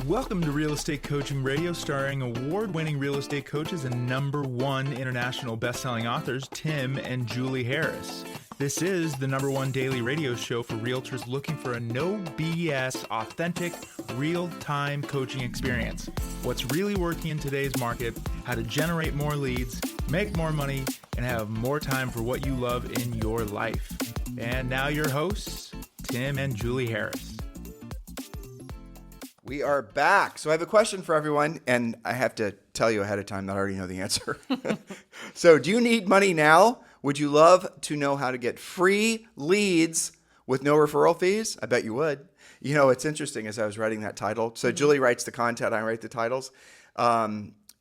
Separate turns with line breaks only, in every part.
Welcome to Real Estate Coaching Radio, starring award-winning real estate coaches and #1 international best-selling authors, Tim and Julie Harris. This is the #1 daily radio show for realtors looking for a no BS, authentic, real-time coaching experience. What's really working in today's market, how to generate more leads, make more money, and have more time for what you love in your life. And now your hosts, Tim and Julie Harris.
We are back. So I have a question for everyone, and I have to tell you ahead of time that I already know the answer. So do you need money now? Would you love to know how to get free leads with no referral fees? I bet you would. You know, it's interesting as I was writing that title. So Julie writes the content, I write the titles.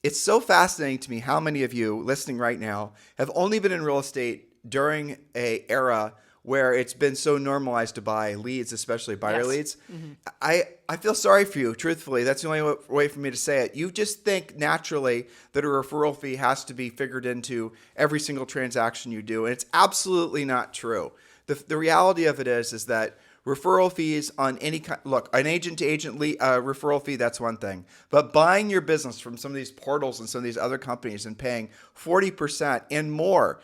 It's so fascinating to me how many of you listening right now have only been in real estate during an era where it's been so normalized to buy leads, especially buyer leads. Mm-hmm. I feel sorry for you, truthfully. That's the only way for me to say it. You just think naturally that a referral fee has to be figured into every single transaction you do, and it's absolutely not true. The reality of it is that referral fees on any kind, look, an agent-to-agent referral fee, that's one thing. But buying your business from some of these portals and some of these other companies and paying 40% and more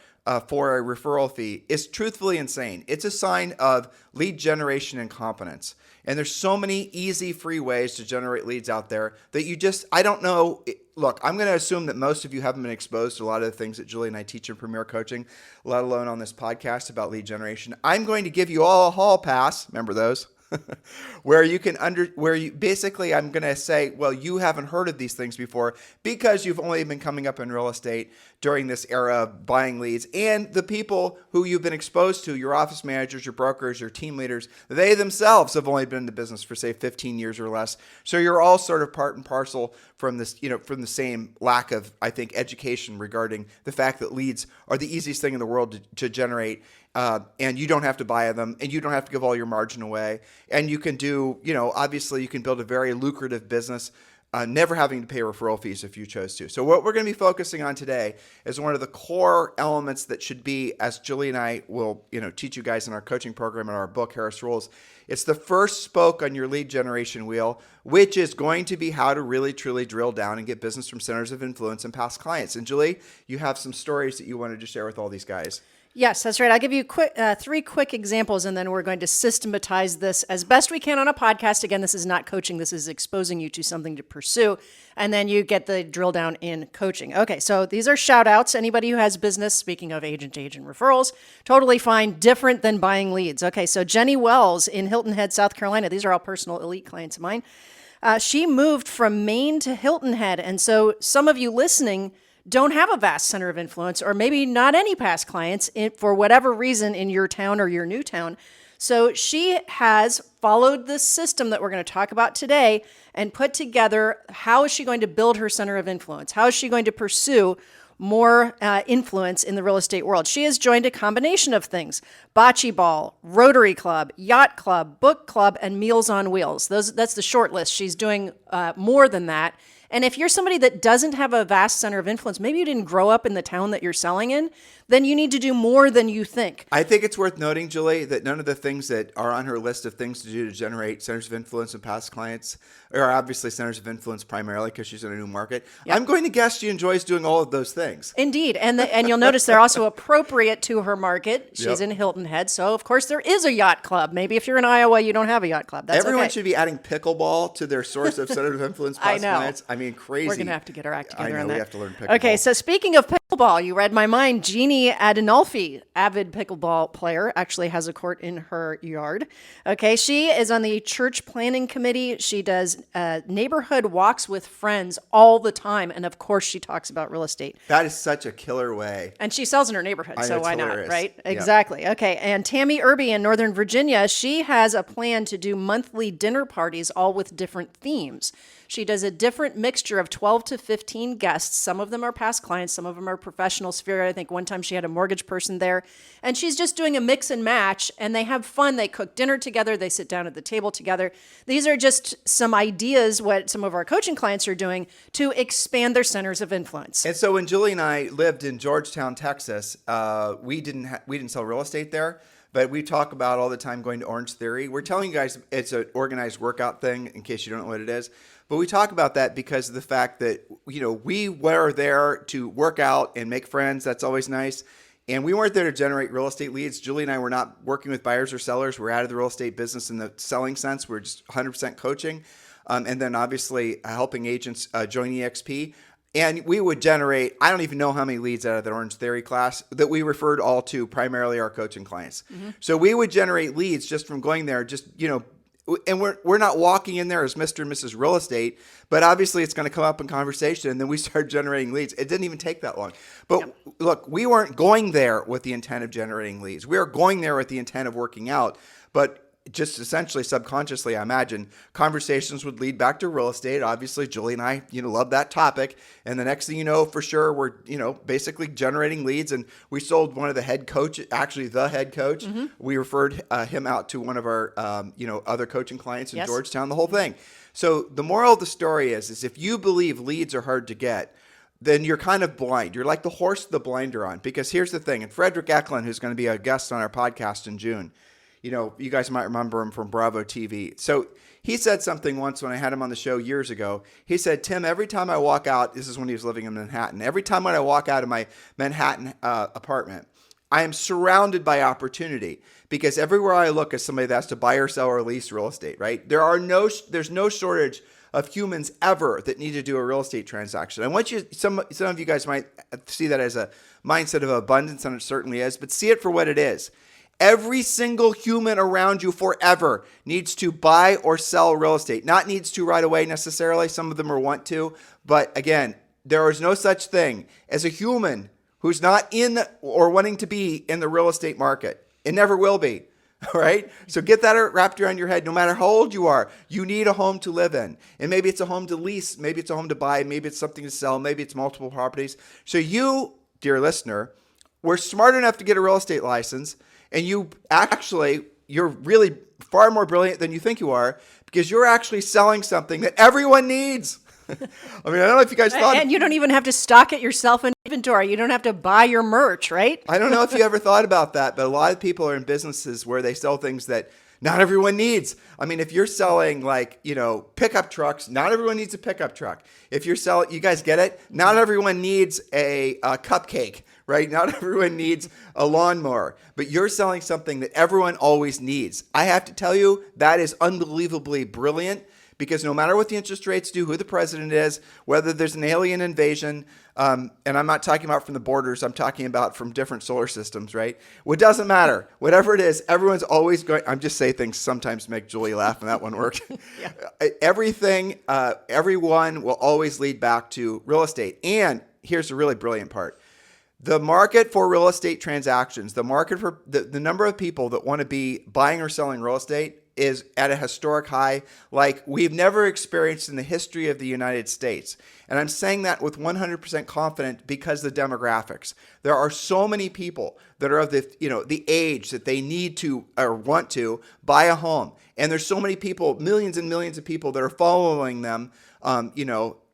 for a referral fee is truthfully insane. It's a sign of lead generation incompetence. And there's so many easy, free ways to generate leads out there that you just, I don't know. Look, I'm going to assume that most of you haven't been exposed to a lot of the things that Julie and I teach in Premier Coaching, let alone on this podcast about lead generation. I'm going to give you all a hall pass. Remember those? where you basically, I'm going to say, well, you haven't heard of these things before because you've only been coming up in real estate during this era of buying leads, and the people who you've been exposed to, your office managers, your brokers, your team leaders, they themselves have only been in the business for say 15 years or less. So you're all sort of part and parcel from this, from the same lack of, I think, education regarding the fact that leads are the easiest thing in the world to generate. And you don't have to buy them, and you don't have to give all your margin away. And you can do, obviously you can build a very lucrative business, never having to pay referral fees if you chose to. So what we're going to be focusing on today is one of the core elements that should be, as Julie and I will, teach you guys in our coaching program and our book, Harris Rules. It's the first spoke on your lead generation wheel, which is going to be how to really, truly drill down and get business from centers of influence and past clients. And Julie, you have some stories that you wanted to share with all these guys.
Yes, that's right. I'll give you three quick examples, and then we're going to systematize this as best we can on a podcast. Again, this is not coaching. This is exposing you to something to pursue, and then you get the drill down in coaching. Okay, so these are shout outs. Anybody who has business, speaking of agent-to-agent referrals, totally fine, different than buying leads. Okay, so Jenny Wells in Hilton Head, South Carolina. These are all personal elite clients of mine. She moved from Maine to Hilton Head, and so some of you listening don't have a vast center of influence, or maybe not any past clients for whatever reason in your town or your new town. So she has followed this system that we're going to talk about today and put together how is she going to build her center of influence? How is she going to pursue more influence in the real estate world? She has joined a combination of things: bocce ball, Rotary Club, yacht club, book club, and Meals on Wheels. That's the short list. She's doing more than that. And if you're somebody that doesn't have a vast center of influence, maybe you didn't grow up in the town that you're selling in, then you need to do more than you think.
I think it's worth noting, Julie, that none of the things that are on her list of things to do to generate centers of influence and past clients are obviously centers of influence primarily because she's in a new market. Yep. I'm going to guess she enjoys doing all of those things.
Indeed. And you'll notice they're also appropriate to her market. She's in Hilton Head. So, of course, there is a yacht club. Maybe if you're in Iowa, you don't have a yacht club. That's
Everyone
okay.
should be adding pickleball to their source of center of influence past clients. I mean, crazy.
We're going to have to get our act together on that.
We have to learn pickleball.
Okay, so speaking of pickleball, you read my mind. Jeannie Adinolfi, avid pickleball player, actually has a court in her yard. Okay, she is on the church planning committee. She does neighborhood walks with friends all the time. And of course, she talks about real estate.
That is such a killer way.
And she sells in her neighborhood, so why not, right?
Yep.
Exactly. Okay, and Tammy Irby in Northern Virginia, she has a plan to do monthly dinner parties, all with different themes. She does a different mixture of 12 to 15 guests. Some of them are past clients. Some of them are professional sphere. I think one time she had a mortgage person there. And she's just doing a mix and match, and they have fun. They cook dinner together. They sit down at the table together. These are just some ideas what some of our coaching clients are doing to expand their centers of influence.
And so when Julie and I lived in Georgetown, Texas, we didn't sell real estate there. but we talk about all the time going to Orange Theory. We're telling you guys it's an organized workout thing in case you don't know what it is. But we talk about that because of the fact that, we were there to work out and make friends. That's always nice. And we weren't there to generate real estate leads. Julie and I were not working with buyers or sellers. We're out of the real estate business in the selling sense. We're just 100% coaching. And then obviously helping agents join EXP. And we would generate, I don't even know how many leads out of the Orange Theory class that we referred all to primarily our coaching clients. Mm-hmm. So we would generate leads just from going there, and we're not walking in there as Mr. and Mrs. Real Estate, but obviously it's going to come up in conversation, and then we start generating leads. It didn't even take that long. But Look, we weren't going there with the intent of generating leads. We were going there with the intent of working out, but just essentially subconsciously, I imagine, conversations would lead back to real estate. Obviously, Julie and I, love that topic. And the next thing you know, for sure, we're, basically generating leads. And we sold one of the head coach, actually the head coach. Mm-hmm. We referred him out to one of our, other coaching clients in Georgetown, the whole thing. So the moral of the story is if you believe leads are hard to get, then you're kind of blind. You're like the horse with the blinder on. Because here's the thing, and Frederick Eklund, who's going to be a guest on our podcast in June, you guys might remember him from Bravo TV. So he said something once when I had him on the show years ago. He said, Tim, every time I walk out, this is when he was living in Manhattan, every time when I walk out of my Manhattan apartment, I am surrounded by opportunity because everywhere I look is somebody that has to buy or sell or lease real estate, right? There's no shortage of humans ever that need to do a real estate transaction. I want you, some of you guys might see that as a mindset of abundance, and it certainly is, but see it for what it is. Every single human around you forever needs to buy or sell real estate. Not needs to right away necessarily. Some of them are want to. But again, there is no such thing as a human who's not in or wanting to be in the real estate market. It never will be. All right? So get that wrapped around your head. No matter how old you are, you need a home to live in. And maybe it's a home to lease. Maybe it's a home to buy. Maybe it's something to sell. Maybe it's multiple properties. So you, dear listener, were smart enough to get a real estate license. And you're really far more brilliant than you think you are because you're actually selling something that everyone needs. I don't know if you guys thought.
And you don't even have to stock it yourself in inventory. You don't have to buy your merch, right?
I don't know if you ever thought about that, but a lot of people are in businesses where they sell things that not everyone needs. I mean, if you're selling pickup trucks, not everyone needs a pickup truck. If you're selling, you guys get it? Not everyone needs a cupcake. Right? Not everyone needs a lawnmower, but you're selling something that everyone always needs. I have to tell you, that is unbelievably brilliant because no matter what the interest rates do, who the president is, whether there's an alien invasion, and I'm not talking about from the borders, I'm talking about from different solar systems, right? It doesn't matter. Whatever it is, everyone's always going, I'm just saying things sometimes make Julie laugh, and that one worked. Everyone will always lead back to real estate. And here's the really brilliant part. The market for real estate transactions, the market for the number of people that want to be buying or selling real estate is at a historic high like we've never experienced in the history of the United States. And I'm saying that with 100% confidence because the demographics. There are so many people that are of the age that they need to or want to buy a home. And there's so many people, millions and millions of people that are following them,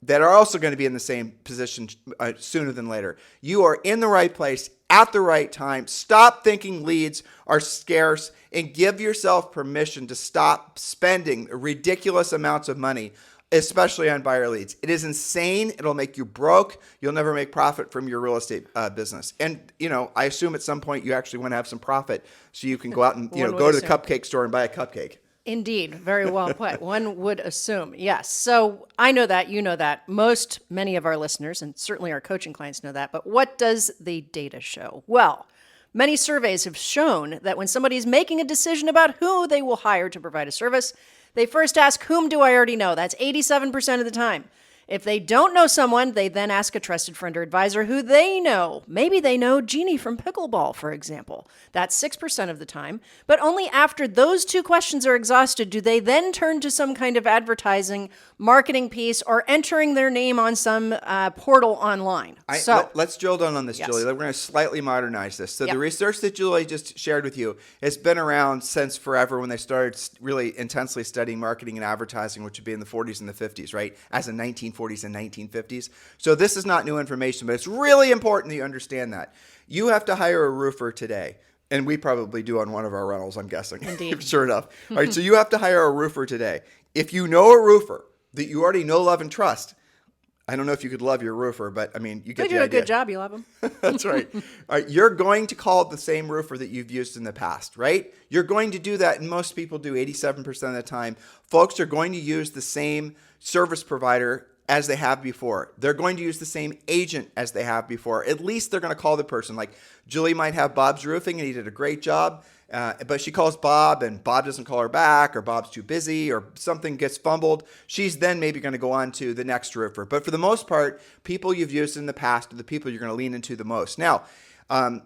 that are also going to be in the same position sooner than later. You are in the right place at the right time. Stop thinking leads are scarce and give yourself permission to stop spending ridiculous amounts of money, especially on buyer leads. It is insane. It'll make you broke. You'll never make profit from your real estate business. And, I assume at some point you actually want to have some profit so you can go out and, go to the cupcake store and buy a cupcake.
Indeed. Very well put. One would assume. Yes. So I know that. You know that. Many of our listeners, and certainly our coaching clients know that. But what does the data show? Well, many surveys have shown that when somebody is making a decision about who they will hire to provide a service, they first ask, whom do I already know? That's 87% of the time. If they don't know someone, they then ask a trusted friend or advisor who they know. Maybe they know Jeannie from pickleball, for example. That's 6% of the time. But only after those two questions are exhausted do they then turn to some kind of advertising, marketing piece, or entering their name on some portal online.
Let's drill down on this, yes. Julie. We're going to slightly modernize this. So The research that Julie just shared with you has been around since forever when they started really intensely studying marketing and advertising, which would be in the 40s and the 50s, right? As in 1940s and 1950s. So this is not new information, but it's really important that you understand that. You have to hire a roofer today. And we probably do on one of our rentals, I'm guessing.
Indeed.
Sure enough. All right, so you have to hire a roofer today. If you know a roofer that you already know, love, and trust, I don't know if you could love your roofer, but I mean, you get
They
the
do a
idea.
good job. You love them.
That's right. All right. You're going to call the same roofer that you've used in the past, right? You're going to do that, and most people do 87% of the time. Folks are going to use the same service provider as they have before. They're going to use the same agent as they have before. At least they're going to call the person. Like Julie might have Bob's Roofing, and he did a great job. But she calls Bob and Bob doesn't call her back, or Bob's too busy, or something gets fumbled. She's then maybe going to go on to the next roofer. But for the most part, people you've used in the past are the people you're going to lean into the most. Now,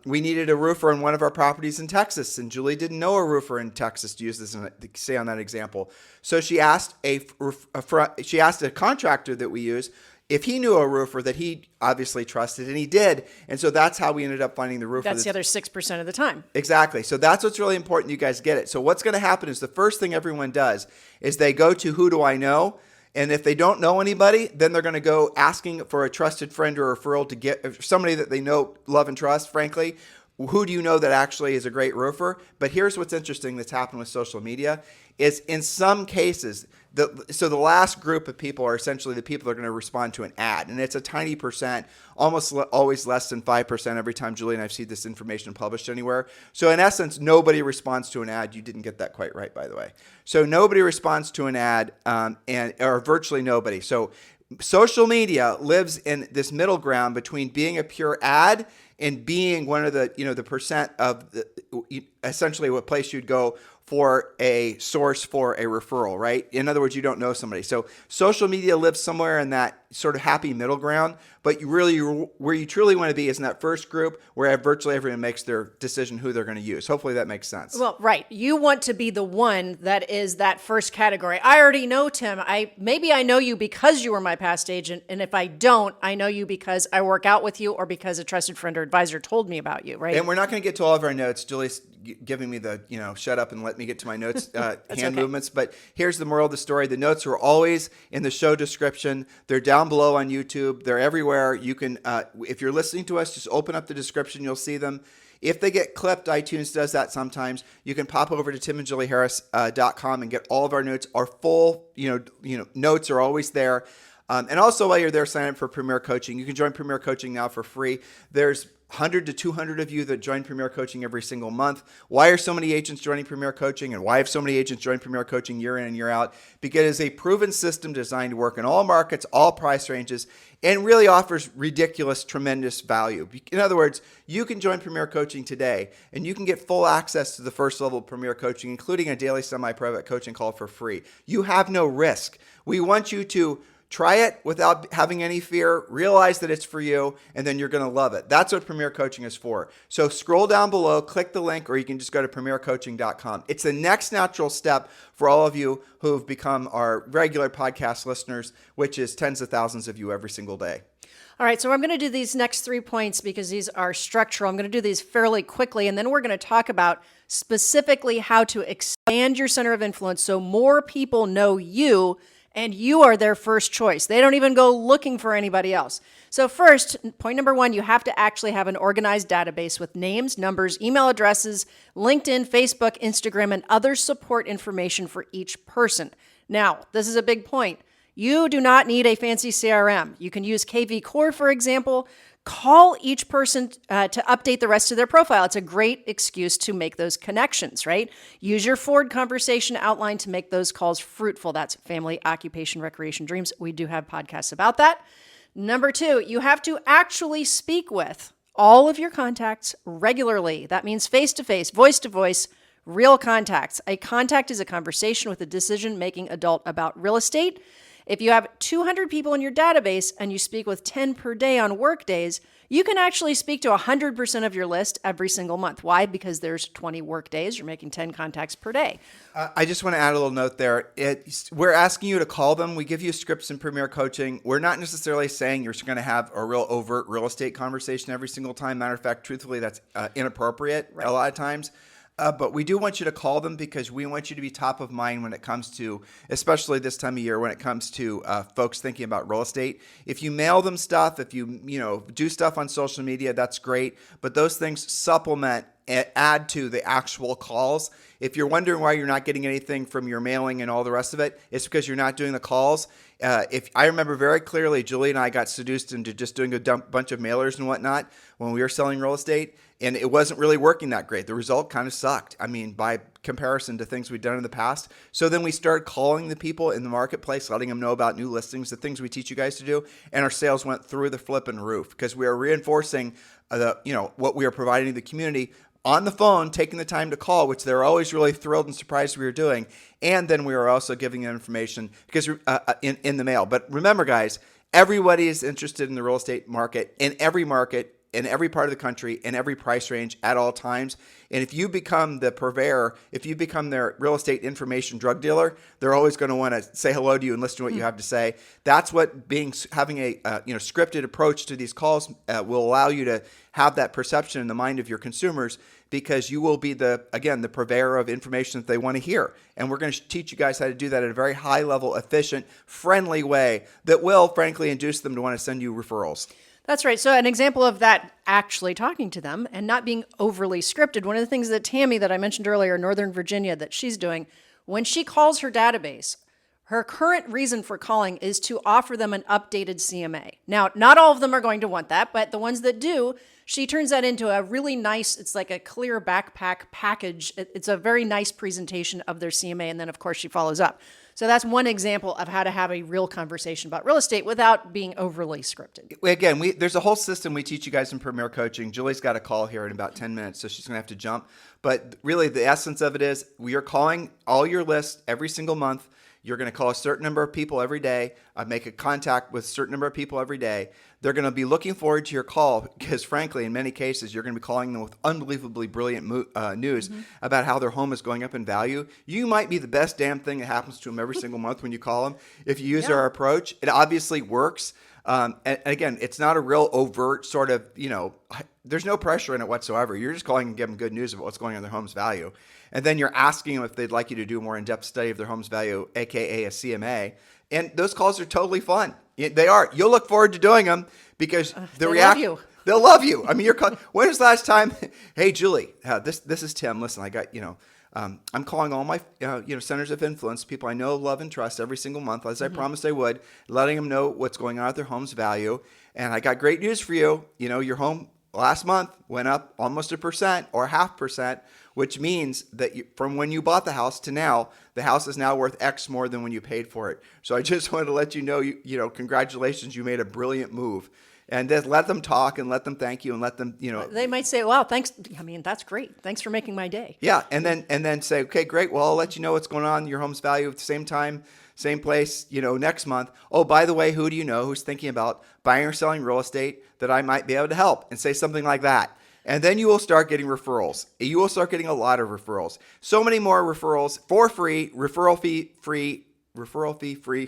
we needed a roofer on one of our properties in Texas, and Julie didn't know a roofer in Texas, to use this say on that example. So she asked a contractor that we use if he knew a roofer that he obviously trusted, and he did. And so that's how we ended up finding the roofer.
That's the other 6% of the time.
Exactly. So that's what's really important. You guys get it. So what's going to happen is the first thing everyone does is they go to who do I know? And if they don't know anybody, then they're going to go asking for a trusted friend or referral to get somebody that they know, love, and trust, frankly. Who do you know that actually is a great roofer? But here's what's interesting that's happened with social media is in some cases, so the last group of people are essentially the people that are going to respond to an ad. And it's a tiny percent, almost always less than 5% every time Julie and I've seen this information published anywhere. So in essence, nobody responds to an ad. You didn't get that quite right, by the way. So nobody responds to an ad, or virtually nobody. So social media lives in this middle ground between being a pure ad and being one of the, the percent of essentially what place you'd go for a source for a referral, right? In other words, you don't know somebody. So social media lives somewhere in that sort of happy middle ground, but where you truly want to be is in that first group where virtually everyone makes their decision who they're going to use. Hopefully that makes sense.
Well, right. You want to be the one that is that first category. I already know Tim. Maybe I know you because you were my past agent. And if I don't, I know you because I work out with you or because a trusted friend or advisor told me about you, right?
And we're not going to get to all of our notes. Julie's giving me the, shut up and let me get to my notes, hand movements. But here's the moral of the story. The notes are always in the show description. They're down below on YouTube. They're everywhere. You can, if you're listening to us, just open up the description. You'll see them. If they get clipped, iTunes does that sometimes. You can pop over to timandjulieharris.com and get all of our notes. Our full, notes are always there. And also while you're there, sign up for Premier Coaching. You can join Premier Coaching now for free. There's 100 to 200 of you that join Premier Coaching every single month. Why are so many agents joining Premier Coaching, and why have so many agents joined Premier Coaching year in and year out? Because it's a proven system designed to work in all markets, all price ranges, and really offers ridiculous, tremendous value. In other words, you can join Premier Coaching today, and you can get full access to the first level of Premier Coaching, including a daily semi-private coaching call for free. You have no risk. We want you to try it without having any fear, realize that it's for you, and then you're going to love it. That's what Premier Coaching is for. So scroll down below, click the link, or you can just go to premiercoaching.com. It's the next natural step for all of you who have become our regular podcast listeners, which is tens of thousands of you every single day.
All right, so I'm going to do these next 3 points because these are structural. I'm going to do these fairly quickly, and then we're going to talk about specifically how to expand your center of influence so more people know you and you are their first choice. They don't even go looking for anybody else. So first, point number 1, you have to actually have an organized database with names, numbers, email addresses, LinkedIn, Facebook, Instagram, and other support information for each person. Now, this is a big point. You do not need a fancy CRM. You can use KV Core, for example. Call each person to update the rest of their profile. It's a great excuse to make those connections, right? Use your Ford conversation outline to make those calls fruitful. That's family, occupation, recreation, dreams. We do have podcasts about that. Number 2, you have to actually speak with all of your contacts regularly. That means face-to-face, voice-to-voice, real contacts. A contact is a conversation with a decision-making adult about real estate. If you have 200 people in your database and you speak with 10 per day on work days, you can actually speak to 100% of your list every single month. Why? Because there's 20 work days. You're making 10 contacts per day.
I just want to add a little note there. We're asking you to call them. We give you scripts in Premier Coaching. We're not necessarily saying you're going to have a real overt real estate conversation every single time. Matter of fact, truthfully, that's inappropriate a lot of times. But we do want you to call them because we want you to be top of mind when it comes to, especially this time of year, when it comes to folks thinking about real estate. If you mail them stuff, if you do stuff on social media, that's great. But those things supplement add to the actual calls. If you're wondering why you're not getting anything from your mailing and all the rest of it, it's because you're not doing the calls. If I remember very clearly, Julie and I got seduced into just doing a bunch of mailers and whatnot when we were selling real estate, and it wasn't really working that great. The result kind of sucked. I mean, by comparison to things we'd done in the past. So then we started calling the people in the marketplace, letting them know about new listings, the things we teach you guys to do, and our sales went through the flipping roof because we are reinforcing what we are providing to the community on the phone, taking the time to call, which they're always really thrilled and surprised we were doing. And then we are also giving them information because in the mail. But remember, guys, everybody is interested in the real estate market, in every part of the country, in every price range at all times. And if you become the purveyor, if you become their real estate information drug dealer, they're always going to want to say hello to you and listen to what you have to say. That's what having a scripted approach to these calls will allow you to have that perception in the mind of your consumers, because you will be the purveyor of information that they want to hear. And we're going to teach you guys how to do that at a very high level, efficient, friendly way that will, frankly, induce them to want to send you referrals.
That's right. So an example of that, actually talking to them and not being overly scripted. One of the things that Tammy, that I mentioned earlier, Northern Virginia, that she's doing, when she calls her database, her current reason for calling is to offer them an updated CMA. Now, not all of them are going to want that, but the ones that do, she turns that into a really nice, it's like a clear backpack package. It's a very nice presentation of their CMA. And then, of course, she follows up. So that's one example of how to have a real conversation about real estate without being overly scripted.
Again, there's a whole system we teach you guys in Premier Coaching. Julie's got a call here in about 10 minutes, so she's going to have to jump. But really, the essence of it is we are calling all your lists every single month. You're going to call a certain number of people every day, make a contact with a certain number of people every day. They're going to be looking forward to your call because, frankly, in many cases, you're going to be calling them with unbelievably brilliant news about how their home is going up in value. You might be the best damn thing that happens to them every single month when you call them. If you use our approach, it obviously works. And again, it's not a real overt sort of, there's no pressure in it whatsoever. You're just calling and giving them good news of what's going on in their home's value. And then you're asking them if they'd like you to do a more in-depth study of their home's value, aka a CMA. And those calls are totally fun. They are. You'll look forward to doing them because they'll love you. I mean, you're calling. When was the last time? Hey, Julie, this is Tim. Listen, I got, I'm calling all my, centers of influence, people I know, love, and trust every single month, as I promised I would, letting them know what's going on with their home's value. And I got great news for you. Your home last month went up almost 1% or 0.5%, which means that from when you bought the house to now, the house is now worth X more than when you paid for it. So I just wanted to let you know, congratulations, you made a brilliant move. And then let them talk and let them thank you and let them,
They might say, wow, thanks. I mean, that's great. Thanks for making my day.
Yeah. And then say, okay, great. Well, I'll let you know what's going on. Your home's value at the same time, same place, next month. Oh, by the way, who do you know who's thinking about buying or selling real estate that I might be able to help? And say something like that. And then you will start getting referrals. You will start getting a lot of referrals. So many more referrals for free, referral fee free,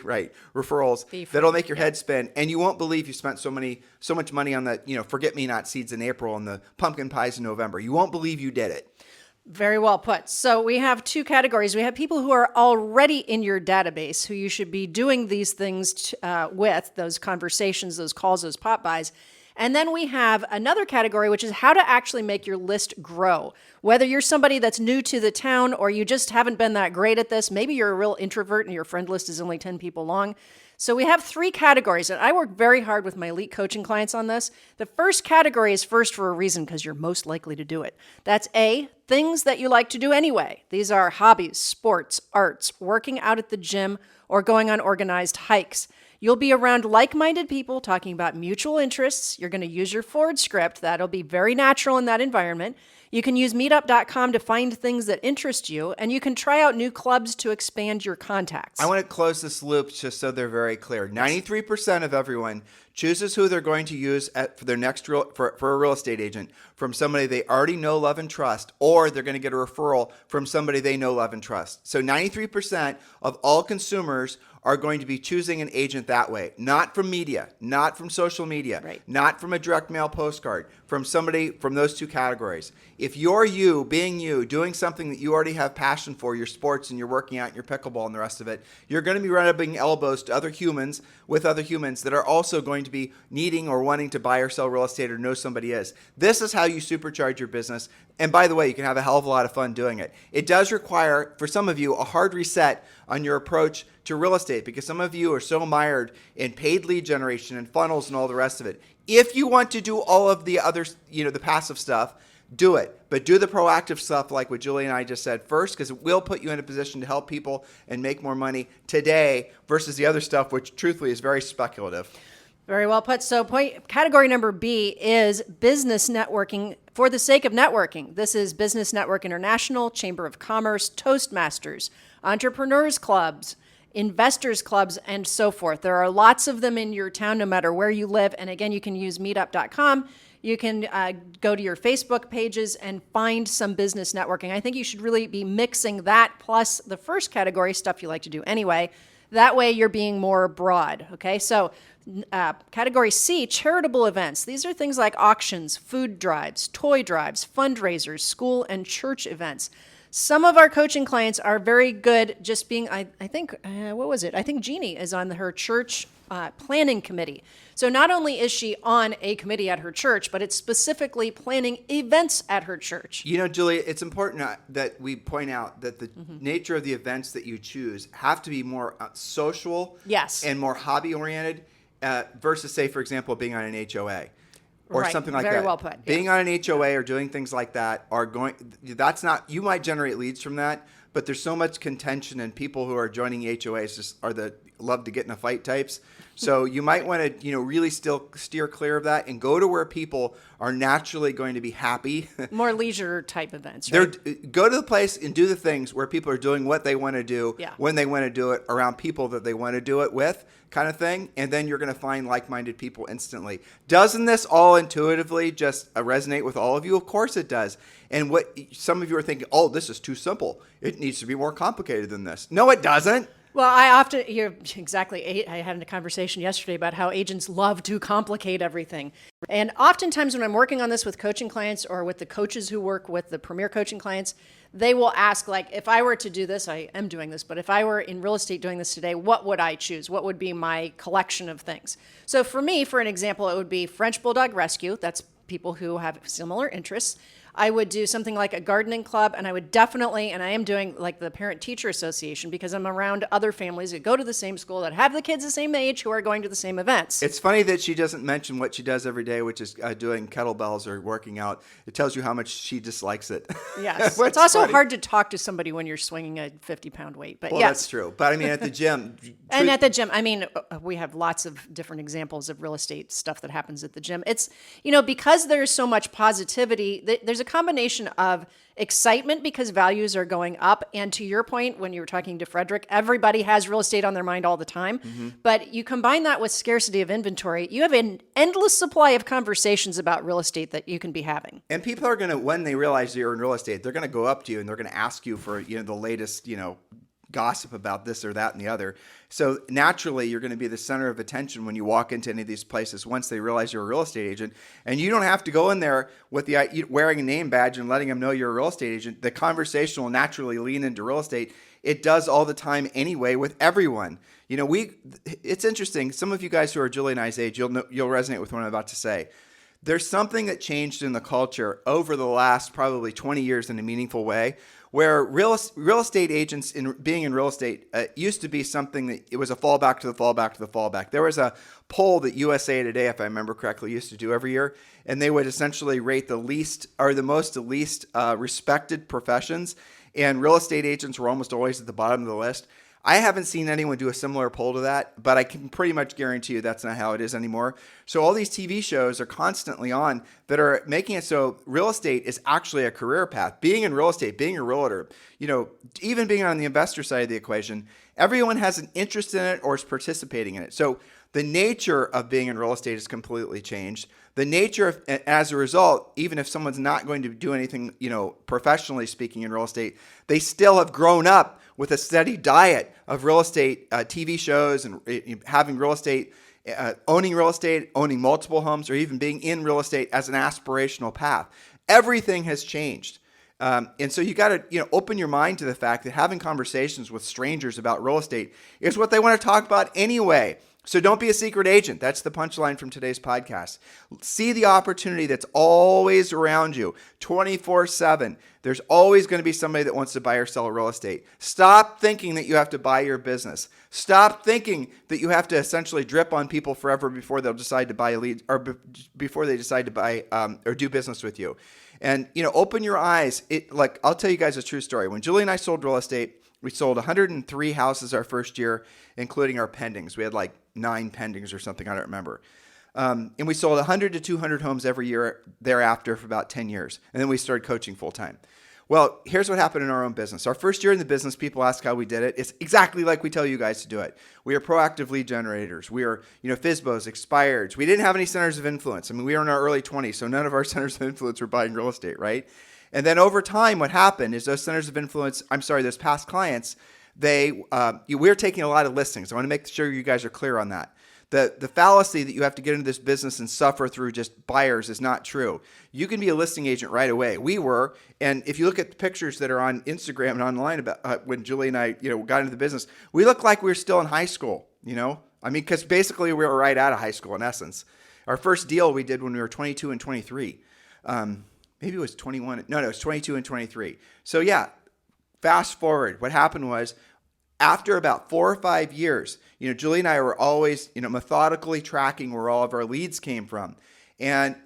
right? Referrals fee free. That'll make your head spin. And you won't believe you spent so much money on the, forget-me-not seeds in April and the pumpkin pies in November. You won't believe you did it.
Very well put. So we have two categories. We have people who are already in your database who you should be doing these things with, those conversations, those calls, those pop-bys. And then we have another category, which is how to actually make your list grow. Whether you're somebody that's new to the town or you just haven't been that great at this, maybe you're a real introvert and your friend list is only 10 people long. So we have three categories, and I work very hard with my elite coaching clients on this. The first category is first for a reason because you're most likely to do it. That's A, things that you like to do anyway. These are hobbies, sports, arts, working out at the gym, or going on organized hikes. You'll be around like-minded people talking about mutual interests. You're going to use your Ford script. That'll be very natural in that environment. You can use meetup.com to find things that interest you, and you can try out new clubs to expand your contacts.
I want to close this loop just so they're very clear. 93% of everyone chooses who they're going to use for their next for a real estate agent from somebody they already know, love, and trust, or they're going to get a referral from somebody they know, love, and trust. So 93% of all consumers are going to be choosing an agent that way, not from media, not from social media,
right,
not from a direct mail postcard, from somebody from those two categories. if you're you, being you, doing something that you already have passion for, your sports and your working out and your pickleball and the rest of it, you're going to be rubbing elbows to other humans with other humans that are also going to be needing or wanting to buy or sell real estate or know somebody is. This is how you supercharge your business. And by the way, you can have a hell of a lot of fun doing it. It does require, for some of you, a hard reset on your approach to real estate because some of you are so mired in paid lead generation and funnels and all the rest of it. If you want to do all of the other, the passive stuff, do it. But do the proactive stuff like what Julie and I just said first, because it will put you in a position to help people and make more money today versus the other stuff, which truthfully is very speculative.
Very well put. So category number B is business networking for the sake of networking. This is Business Network International, Chamber of Commerce, Toastmasters, Entrepreneurs Clubs, Investors Clubs, and so forth. There are lots of them in your town, no matter where you live. And again, you can use meetup.com. You can go to your Facebook pages and find some business networking. I think you should really be mixing that plus the first category, stuff you like to do anyway. That way you're being more broad, okay? So category C, charitable events. These are things like auctions, food drives, toy drives, fundraisers, school and church events. Some of our coaching clients are very good just being, I think Jeannie is on her church planning committee. So not only is she on a committee at her church, but it's specifically planning events at her church.
Julie, it's important that we point out that the nature of the events that you choose have to be more social and more hobby-oriented versus, say, for example, being on an HOA. Or something like that.
Very well put.
Being on an HOA or doing things like that you might generate leads from that, but there's so much contention and people who are joining HOAs just are the love to get in a fight types. So you might want to, really still steer clear of that and go to where people are naturally going to be happy.
More leisure type events, right?
Go to the place and do the things where people are doing what they want to do when they want to do it around people that they want to do it with kind of thing. And then you're going to find like-minded people instantly. Doesn't this all intuitively just resonate with all of you? Of course it does. And what some of you are thinking, oh, this is too simple. It needs to be more complicated than this. No, it doesn't.
Well, you're exactly. I had a conversation yesterday about how agents love to complicate everything. And oftentimes when I'm working on this with coaching clients or with the coaches who work with the premier coaching clients, they will ask, like, if I were to do this, I am doing this, but if I were in real estate doing this today, what would I choose? What would be my collection of things? So for me, for an example, it would be French Bulldog Rescue. That's people who have similar interests. I would do something like a gardening club, and I would definitely, and I am doing like the Parent-Teacher Association because I'm around other families that go to the same school, that have the kids the same age, who are going to the same events.
It's funny that she doesn't mention what she does every day, which is doing kettlebells or working out. It tells you how much she dislikes it.
Yes. It's also hard to talk to somebody when you're swinging a 50-pound weight. But yes.
That's true. But I mean, at the gym.
And at the gym, I mean, we have lots of different examples of real estate stuff that happens at the gym. It's, because there's so much positivity, there's a combination of excitement because values are going up. And to your point, when you were talking to Frederick, everybody has real estate on their mind all the time. Mm-hmm. But you combine that with scarcity of inventory, you have an endless supply of conversations about real estate that you can be having.
And people are going to, when they realize you're in real estate, they're going to go up to you and they're going to ask you for, the latest, gossip about this or that and the other. So naturally, you're going to be the center of attention when you walk into any of these places once they realize you're a real estate agent. And you don't have to go in there with wearing a name badge and letting them know you're a real estate agent. The conversation will naturally lean into real estate. It does all the time anyway with everyone. It's interesting. Some of you guys who are Julie and I's age, you'll resonate with what I'm about to say. There's something that changed in the culture over the last probably 20 years in a meaningful way, where real estate agents being in real estate used to be something that it was a fallback to the fallback to the fallback. There was a poll that USA Today, if I remember correctly, used to do every year, and they would essentially rate the least respected professions, and real estate agents were almost always at the bottom of the list. I haven't seen anyone do a similar poll to that, but I can pretty much guarantee you that's not how it is anymore. So all these TV shows are constantly on that are making it so real estate is actually a career path. Being in real estate, being a realtor, even being on the investor side of the equation, everyone has an interest in it or is participating in it. So the nature of being in real estate has completely changed. The nature of, as a result, even if someone's not going to do anything, professionally speaking in real estate, they still have grown up with a steady diet of real estate TV shows and having real estate, owning multiple homes, or even being in real estate as an aspirational path. Everything has changed. And so you got to, open your mind to the fact that having conversations with strangers about real estate is what they want to talk about anyway. So don't be a secret agent. That's the punchline from today's podcast. See the opportunity that's always around you, 24/7. There's always going to be somebody that wants to buy or sell real estate. Stop thinking that you have to buy your business. Stop thinking that you have to essentially drip on people forever before they'll decide to buy a lead, or before they decide to buy or do business with you. And, open your eyes. I'll tell you guys a true story. When Julie and I sold real estate, we sold 103 houses our first year, including our pendings. We had like 9 pendings or something. I don't remember. And we sold 100 to 200 homes every year thereafter for about 10 years. And then we started coaching full time. Well, here's what happened in our own business. Our first year in the business, people ask how we did it. It's exactly like we tell you guys to do it. We are proactive lead generators. We are, FSBOs, expireds. We didn't have any centers of influence. I mean, we were in our early 20s, so none of our centers of influence were buying real estate, right? And then over time, what happened is those centers of influence, those past clients, we're taking a lot of listings. I want to make sure you guys are clear on that. The fallacy that you have to get into this business and suffer through just buyers is not true. You can be a listing agent right away. We were, and if you look at the pictures that are on Instagram and online about when Julie and I, got into the business, we look like we were still in high school. Because basically we were right out of high school in essence. Our first deal we did when we were 22 and 23. Maybe it was 21. No, it was 22 and 23. So yeah, fast forward. What happened was, after about 4 or 5 years, Julie and I were always, methodically tracking where all of our leads came from. And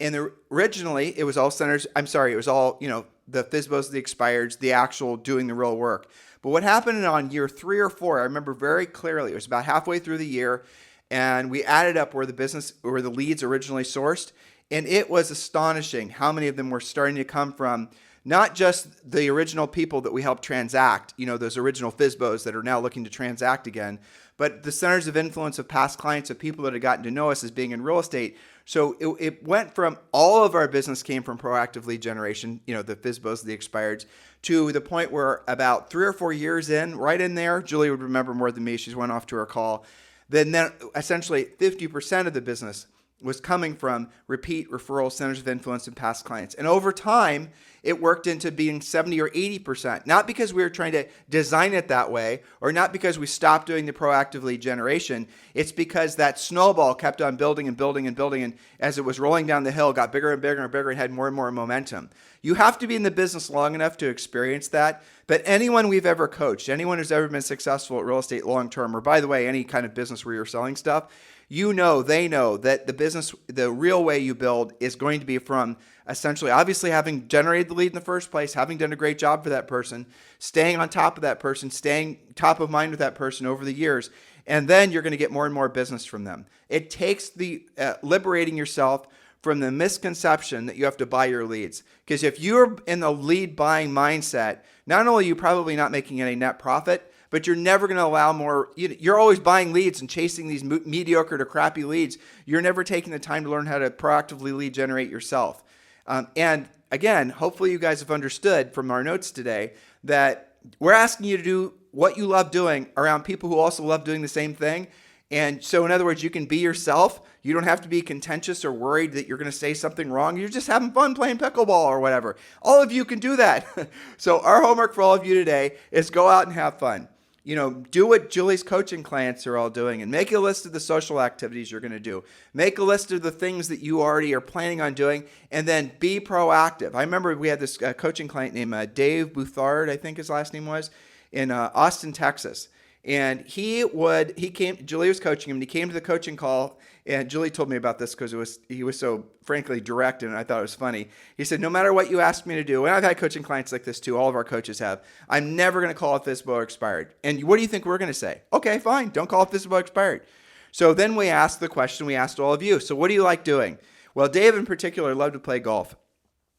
originally, it was all it was all, the FSBOs, the expireds, the actual doing the real work. But what happened on year 3 or 4, I remember very clearly, it was about halfway through the year, and we added up where the leads originally sourced. And it was astonishing how many of them were starting to come from not just the original people that we helped transact, those original FSBOs that are now looking to transact again, but the centers of influence of past clients, of people that had gotten to know us as being in real estate. So it went from all of our business came from proactive lead generation, the FSBOs, the expireds, to the point where about 3 or 4 years in, right in there, Julie would remember more than me. She's went off to her call. Then essentially 50% of the business was coming from repeat referral centers of influence and past clients. And over time, it worked into being 70 or 80%, not because we were trying to design it that way, or not because we stopped doing the proactive lead generation. It's because that snowball kept on building and building and building, and as it was rolling down the hill, got bigger and bigger and bigger and had more and more momentum. You have to be in the business long enough to experience that, but anyone we've ever coached, anyone who's ever been successful at real estate long term, or by the way, any kind of business where you're selling stuff, they know that the business, the real way you build is going to be from essentially, obviously having generated the lead in the first place, having done a great job for that person, staying on top of that person, staying top of mind with that person over the years, and then you're going to get more and more business from them. It takes the liberating yourself from the misconception that you have to buy your leads. Because if you're in the lead buying mindset, not only are you probably not making any net profit, but you're never going to allow more. You're always buying leads and chasing these mediocre to crappy leads. You're never taking the time to learn how to proactively lead generate yourself. And again, hopefully you guys have understood from our notes today that we're asking you to do what you love doing around people who also love doing the same thing. And so in other words, you can be yourself. You don't have to be contentious or worried that you're going to say something wrong. You're just having fun playing pickleball or whatever. All of you can do that. So our homework for all of you today is go out and have fun. Do what Julie's coaching clients are all doing and make a list of the social activities you're going to do. Make a list of the things that you already are planning on doing, and then be proactive. I remember we had this coaching client named Dave Bouthard, I think his last name was, in Austin, Texas. And Julie was coaching him, and he came to the coaching call, and Julie told me about this because he was so frankly direct, and I thought it was funny. He said, no matter what you ask me to do, and I've had coaching clients like this too, all of our coaches have, I'm never going to call a FSBO or expired. And what do you think we're going to say? Okay, fine, don't call a FSBO or expired. So then we asked the question we asked all of you. So what do you like doing? Well, Dave in particular loved to play golf,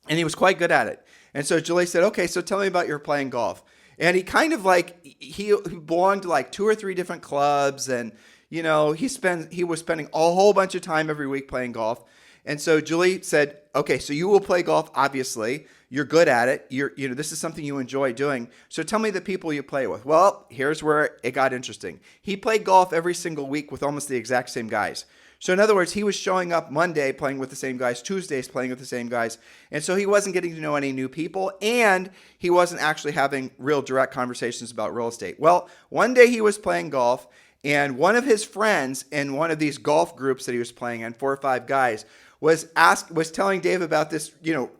and he was quite good at it. And so Julie said, okay, so tell me about your playing golf. And he kind of he belonged to 2 or 3 different clubs, and he was spending a whole bunch of time every week playing golf. And so Julie said, okay, so you will play golf, obviously. You're good at it. This is something you enjoy doing. So tell me the people you play with. Well, here's where it got interesting. He played golf every single week with almost the exact same guys. So in other words, he was showing up Monday playing with the same guys, Tuesdays playing with the same guys. And so he wasn't getting to know any new people, and he wasn't actually having real direct conversations about real estate. Well, one day he was playing golf, and one of his friends in one of these golf groups that he was playing in, 4 or 5 guys, was telling Dave about this,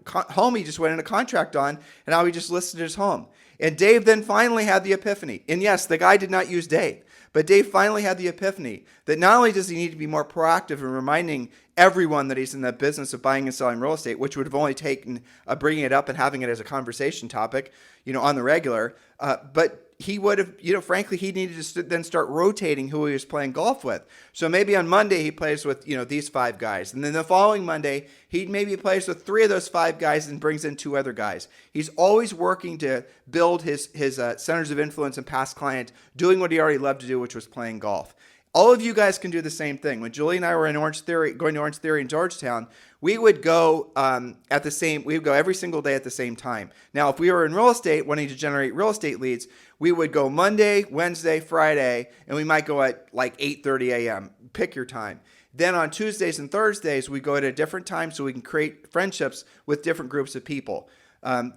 home he just went in a contract on, and how he just listed his home. And Dave then finally had the epiphany. And yes, the guy did not use Dave, but Dave finally had the epiphany that not only does he need to be more proactive in reminding everyone that he's in the business of buying and selling real estate, which would have only taken bringing it up and having it as a conversation topic, on the regular, but he would have, frankly, he needed to then start rotating who he was playing golf with. So maybe on Monday he plays with, these 5 guys. And then the following Monday, he maybe plays with 3 of those 5 guys and brings in 2 other guys. He's always working to build his centers of influence and past client, doing what he already loved to do, which was playing golf. All of you guys can do the same thing. When Julie and I were in going to Orange Theory in Georgetown, we would go every single day at the same time. Now, if we were in real estate, wanting to generate real estate leads, we would go Monday, Wednesday, Friday, and we might go at like 8:30 a.m. Pick your time. Then on Tuesdays and Thursdays, we go at a different time so we can create friendships with different groups of people.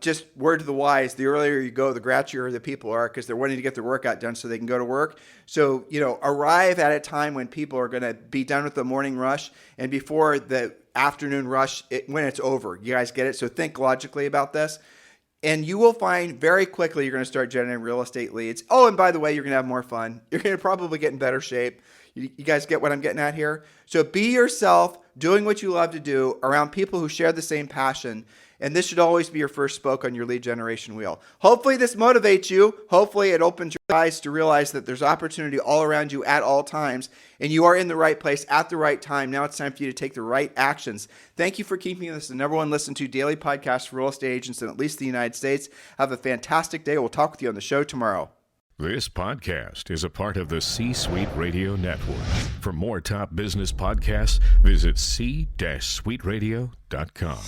Just word to the wise, the earlier you go, the grouchier the people are, because they're wanting to get their workout done so they can go to work. So, arrive at a time when people are going to be done with the morning rush and before the afternoon rush when it's over. You guys get it? So think logically about this. And you will find very quickly you're going to start generating real estate leads. Oh, and by the way, you're going to have more fun. You're going to probably get in better shape. You guys get what I'm getting at here? So be yourself, doing what you love to do around people who share the same passion. And this should always be your first spoke on your lead generation wheel. Hopefully this motivates you. Hopefully it opens your eyes to realize that there's opportunity all around you at all times, and you are in the right place at the right time. Now it's time for you to take the right actions. Thank you for keeping this the number 1 listened to daily podcast for real estate agents in at least the United States. Have a fantastic day. We'll talk with you on the show tomorrow.
This podcast is a part of the C-Suite Radio Network. For more top business podcasts, visit c-suiteradio.com.